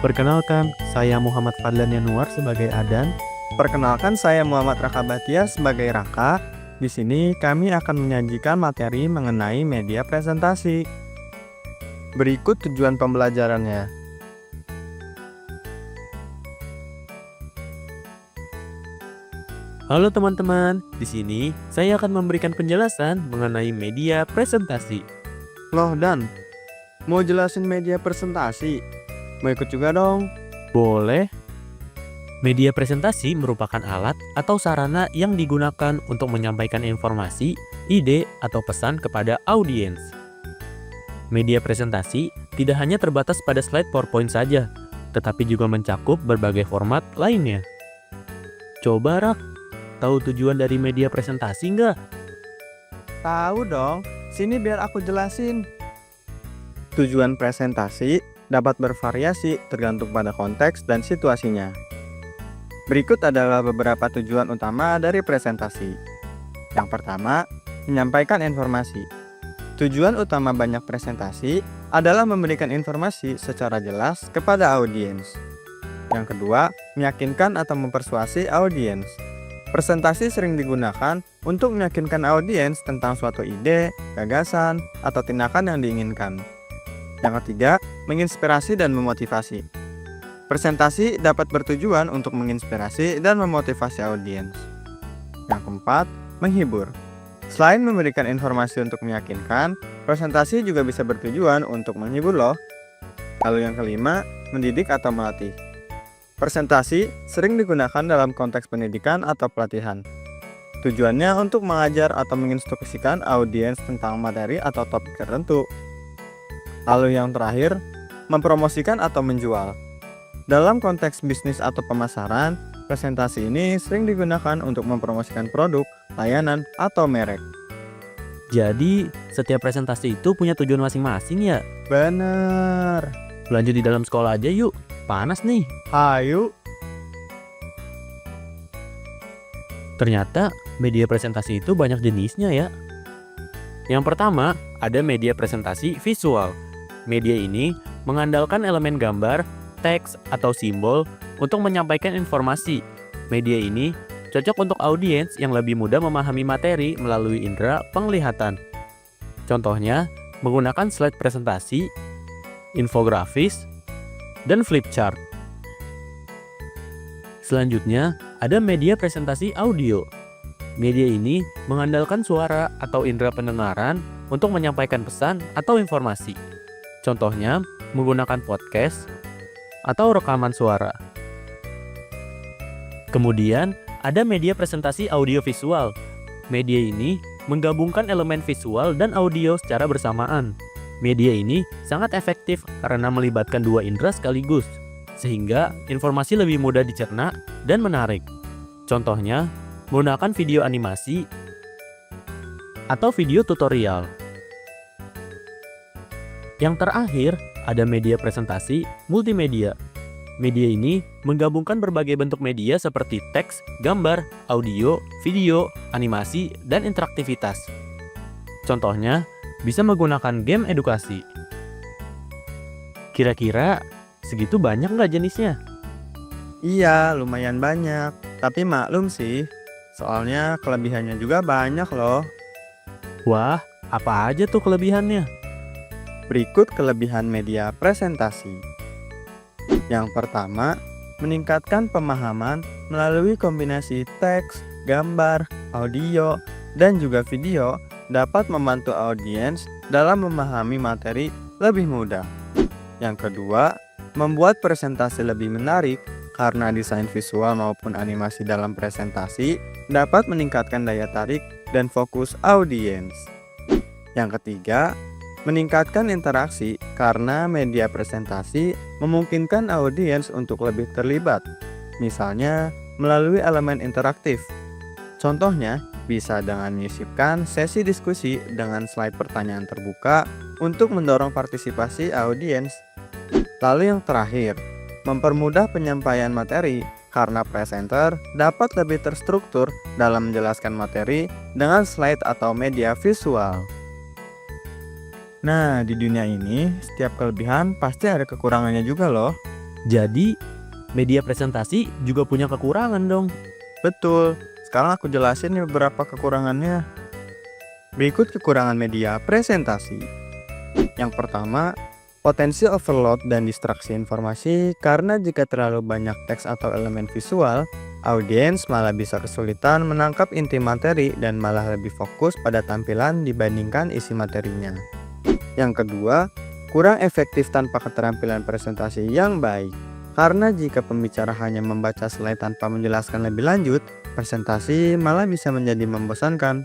Perkenalkan, saya Muhammad Fadlan Yanuar sebagai Adan. Perkenalkan, saya Muhammad Raka Batia sebagai Raka. Di sini kami akan menyajikan materi mengenai media presentasi. Berikut tujuan pembelajarannya. Halo teman-teman, di sini saya akan memberikan penjelasan mengenai media presentasi. Loh Dan, mau jelasin media presentasi? Mau ikut juga dong? Boleh? Media presentasi merupakan alat atau sarana yang digunakan untuk menyampaikan informasi, ide, atau pesan kepada audiens. Media presentasi tidak hanya terbatas pada slide PowerPoint saja, tetapi juga mencakup berbagai format lainnya. Coba Rak, tahu tujuan dari media presentasi nggak? Tahu dong, sini biar aku jelasin. Tujuan presentasi dapat bervariasi tergantung pada konteks dan situasinya. Berikut adalah beberapa tujuan utama dari presentasi. Yang pertama, menyampaikan informasi. Tujuan utama banyak presentasi adalah memberikan informasi secara jelas kepada audiens. Yang kedua, meyakinkan atau mempersuasi audiens. Presentasi sering digunakan untuk meyakinkan audiens tentang suatu ide, gagasan, atau tindakan yang diinginkan. Yang ketiga, menginspirasi dan memotivasi. Presentasi dapat bertujuan untuk menginspirasi dan memotivasi audiens. Yang keempat, menghibur. Selain memberikan informasi untuk meyakinkan, presentasi juga bisa bertujuan untuk menghibur loh. Lalu yang kelima, mendidik atau melatih. Presentasi sering digunakan dalam konteks pendidikan atau pelatihan. Tujuannya untuk mengajar atau menginstruksikan audiens tentang materi atau topik tertentu. Lalu yang terakhir, mempromosikan atau menjual. Dalam konteks bisnis atau pemasaran, presentasi ini sering digunakan untuk mempromosikan produk, layanan, atau merek. Jadi, setiap presentasi itu punya tujuan masing-masing ya? Bener. Lanjut di dalam sekolah aja yuk, panas nih. Ayo. Ternyata media presentasi itu banyak jenisnya ya. Yang pertama, ada media presentasi visual. Media ini mengandalkan elemen gambar, teks, atau simbol untuk menyampaikan informasi. Media ini cocok untuk audiens yang lebih mudah memahami materi melalui indera penglihatan. Contohnya, menggunakan slide presentasi, infografis, dan flip chart. Selanjutnya, ada media presentasi audio. Media ini mengandalkan suara atau indera pendengaran untuk menyampaikan pesan atau informasi. Contohnya, menggunakan podcast atau rekaman suara. Kemudian, ada media presentasi audiovisual. Media ini menggabungkan elemen visual dan audio secara bersamaan. Media ini sangat efektif karena melibatkan dua indera sekaligus, sehingga informasi lebih mudah dicerna dan menarik. Contohnya, menggunakan video animasi atau video tutorial. Yang terakhir, ada media presentasi multimedia. Media ini menggabungkan berbagai bentuk media seperti teks, gambar, audio, video, animasi, dan interaktivitas. Contohnya, bisa menggunakan game edukasi. Kira-kira segitu banyak nggak jenisnya? Iya, lumayan banyak. Tapi maklum sih, soalnya kelebihannya juga banyak loh. Wah, apa aja tuh kelebihannya? Berikut kelebihan media presentasi. Yang pertama, meningkatkan pemahaman melalui kombinasi teks, gambar, audio, dan juga video dapat membantu audiens dalam memahami materi lebih mudah. Yang kedua, membuat presentasi lebih menarik karena desain visual maupun animasi dalam presentasi dapat meningkatkan daya tarik dan fokus audiens. Yang ketiga, meningkatkan interaksi karena media presentasi memungkinkan audiens untuk lebih terlibat, misalnya melalui elemen interaktif. Contohnya, bisa dengan menyisipkan sesi diskusi dengan slide pertanyaan terbuka untuk mendorong partisipasi audiens. Lalu yang terakhir, mempermudah penyampaian materi karena presenter dapat lebih terstruktur dalam menjelaskan materi dengan slide atau media visual. Nah, di dunia ini, setiap kelebihan pasti ada kekurangannya juga loh. Jadi, media presentasi juga punya kekurangan dong. Betul. Sekarang aku jelasin nih beberapa kekurangannya. Berikut kekurangan media presentasi. Yang pertama, potensi overload dan distraksi informasi karena jika terlalu banyak teks atau elemen visual, audiens malah bisa kesulitan menangkap inti materi dan malah lebih fokus pada tampilan dibandingkan isi materinya. Yang kedua, kurang efektif tanpa keterampilan presentasi yang baik. Karena jika pembicara hanya membaca slide tanpa menjelaskan lebih lanjut, presentasi malah bisa menjadi membosankan.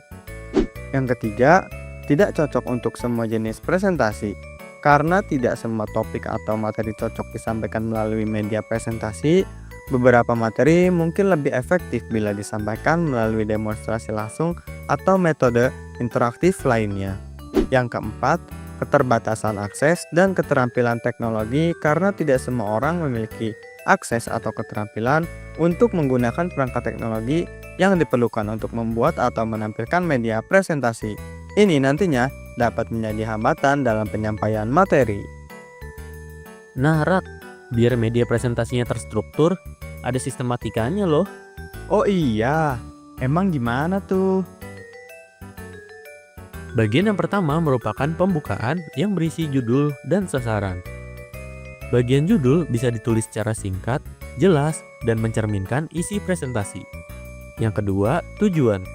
Yang ketiga, tidak cocok untuk semua jenis presentasi. Karena tidak semua topik atau materi cocok disampaikan melalui media presentasi, beberapa materi mungkin lebih efektif bila disampaikan melalui demonstrasi langsung atau metode interaktif lainnya. Yang keempat, keterbatasan akses dan keterampilan teknologi karena tidak semua orang memiliki akses atau keterampilan untuk menggunakan perangkat teknologi yang diperlukan untuk membuat atau menampilkan media presentasi. Ini nantinya dapat menjadi hambatan dalam penyampaian materi. Nah, Rak, biar media presentasinya terstruktur, ada sistematikanya loh. Oh iya, emang gimana tuh? Bagian yang pertama merupakan pembukaan yang berisi judul dan sasaran. Bagian judul bisa ditulis secara singkat, jelas, dan mencerminkan isi presentasi. Yang kedua, tujuan.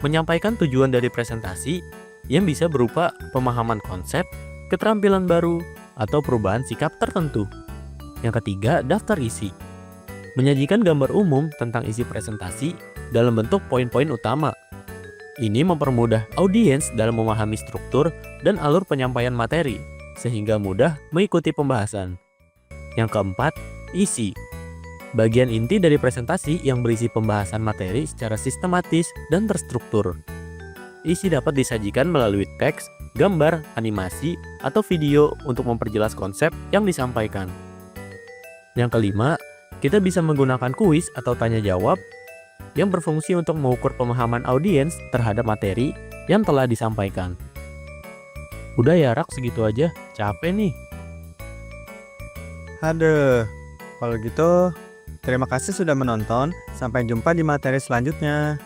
Menyampaikan tujuan dari presentasi yang bisa berupa pemahaman konsep, keterampilan baru, atau perubahan sikap tertentu. Yang ketiga, daftar isi. Menyajikan gambar umum tentang isi presentasi dalam bentuk poin-poin utama. Ini mempermudah audiens dalam memahami struktur dan alur penyampaian materi, sehingga mudah mengikuti pembahasan. Yang keempat, isi. Bagian inti dari presentasi yang berisi pembahasan materi secara sistematis dan terstruktur. Isi dapat disajikan melalui teks, gambar, animasi, atau video untuk memperjelas konsep yang disampaikan. Yang kelima, kita bisa menggunakan kuis atau tanya jawab yang berfungsi untuk mengukur pemahaman audiens terhadap materi yang telah disampaikan. Udah ya Rak, segitu aja, capek nih. Aduh, kalau gitu terima kasih sudah menonton. Sampai jumpa di materi selanjutnya.